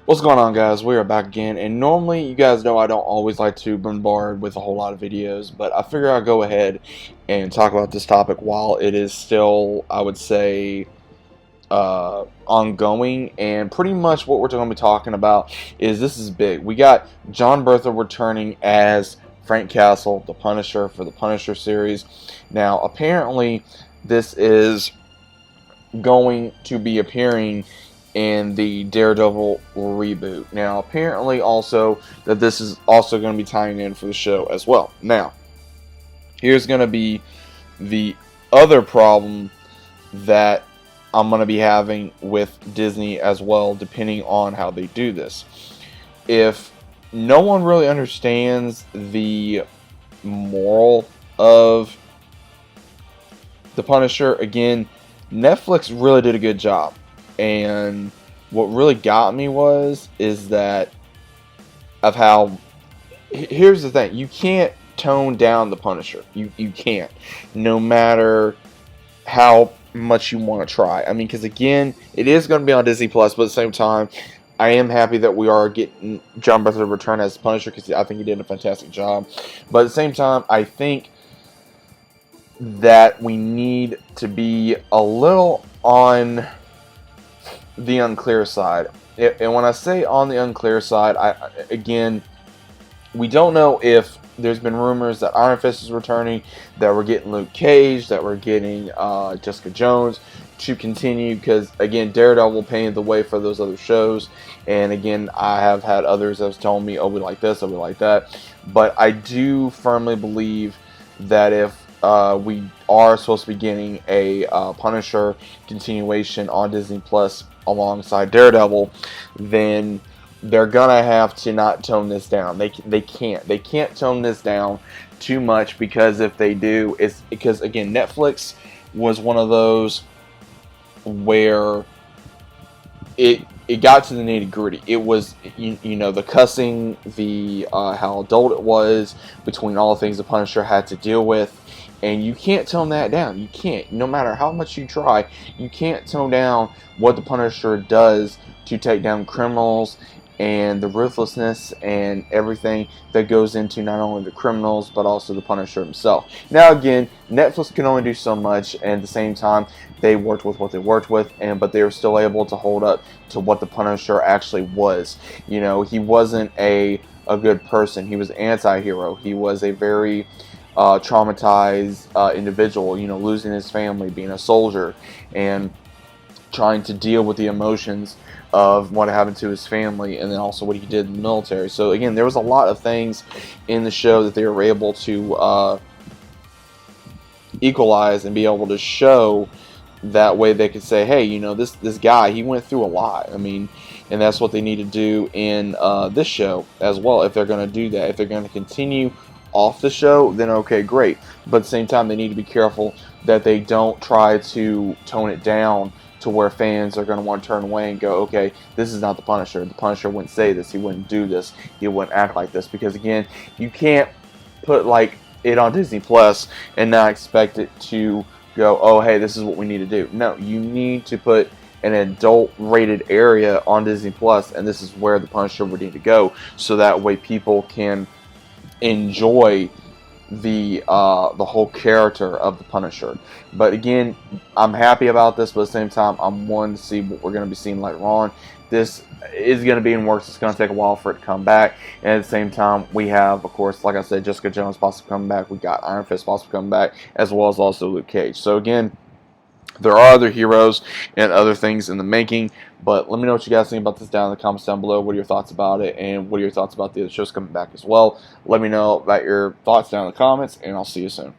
What's going on, guys? We are back again, and normally you guys know I don't always like to bombard with a whole lot of videos, but I figure I'll go ahead and talk about this topic while it is still, I would say, ongoing. And pretty much what we're going to be talking about is this is big. We got Jon Bernthal returning as Frank Castle, the Punisher, for the Punisher series. Now, apparently, this is going to be appearing in the Daredevil reboot. Now, apparently also that this is also going to be tying in for the show as well. Now, here's going to be the other problem that I'm going to be having with Disney as well, depending on how they do this. If no one really understands the moral of the Punisher, again, Netflix really did a good job. And what really got me is that of how, here's the thing, you can't tone down the Punisher. You can't, no matter how much you want to try. I mean, because again, it is going to be on Disney Plus, but at the same time, I am happy that we are getting Jon Bernthal to return as Punisher, because I think he did a fantastic job. But at the same time, I think that we need to be a little on the unclear side. And when I say on the unclear side, again, we don't know if there's been rumors that Iron Fist is returning, that we're getting Luke Cage, that we're getting Jessica Jones to continue, because again, Daredevil paved the way for those other shows. And again, I have had others that have told me, oh, we like this, oh, we like that. But I do firmly believe that if we are supposed to be getting a Punisher continuation on Disney Plus alongside Daredevil, then they're gonna have to not tone this down. They can't tone this down too much, because if they do, it's because again, Netflix was one of those where it got to the nitty gritty. It was you know, the cussing, the how adult it was, between all the things the Punisher had to deal with. And you can't tone that down. You can't. No matter how much you try, you can't tone down what the Punisher does to take down criminals, and the ruthlessness and everything that goes into not only the criminals but also the Punisher himself. Now again, Netflix can only do so much, and at the same time, they worked with what they worked with, but they were still able to hold up to what the Punisher actually was. You know, he wasn't a good person. He was an anti-hero. He was a very traumatized individual, you know, losing his family, being a soldier, and trying to deal with the emotions of what happened to his family, and then also what he did in the military. So again, there was a lot of things in the show that they were able to equalize and be able to show. That way they could say, hey, you know, this guy, he went through a lot. I mean, and that's what they need to do in this show as well, if they're going to do that. If they're going to continue off the show, then okay, great. But at the same time, they need to be careful that they don't try to tone it down to where fans are going to want to turn away and go, okay, this is not the Punisher. The Punisher wouldn't say this. He wouldn't do this. He wouldn't act like this. Because again, you can't put like it on Disney Plus and not expect it to go, oh, hey, this is what we need to do. No, you need to put an adult rated area on Disney Plus, and this is where the Punisher would need to go, so that way people can enjoy the whole character of the Punisher. But again, I'm happy about this, but at the same time, I'm wanting to see what we're going to be seeing later on. This is going to be in works. It's going to take a while for it to come back. And at the same time, we have, of course, like I said, Jessica Jones possibly coming back. We got Iron Fist possibly coming back, as well as also Luke Cage. So again, there are other heroes and other things in the making, but let me know what you guys think about this down in the comments down below. What are your thoughts about it, and what are your thoughts about the other shows coming back as well? Let me know about your thoughts down in the comments, and I'll see you soon.